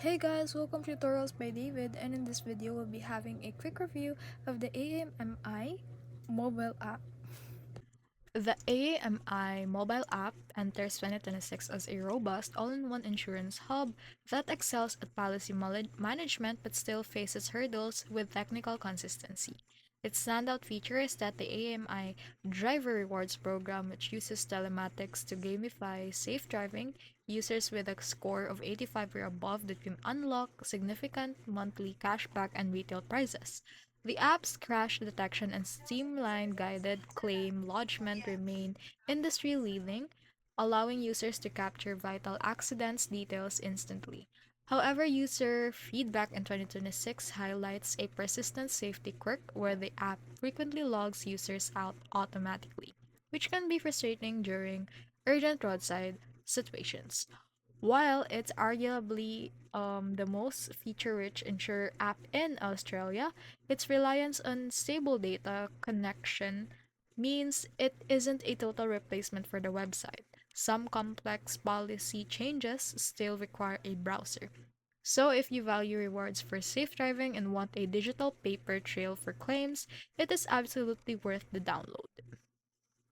Hey guys, welcome to Tutorials by David, and in this video we'll be having a quick review of the AAMI mobile app. The AAMI mobile app enters 2026 as a robust, all-in-one insurance hub that excels at policy management but still faces hurdles with technical consistency. Its standout feature is that the AMI Driver Rewards program, which uses telematics to gamify safe driving, users with a score of 85 or above that can unlock significant monthly cashback and retail prices. The app's crash detection and streamlined guided claim lodgement remain industry leading, allowing users to capture vital accidents details instantly. However, user feedback in 2026 highlights a persistent safety quirk where the app frequently logs users out automatically, which can be frustrating during urgent roadside situations. While it's arguably the most feature-rich insurer app in Australia, its reliance on stable data connection means it isn't a total replacement for the website. Some complex policy changes still require a browser. So, if you value rewards for safe driving and want a digital paper trail for claims, it is absolutely worth the download.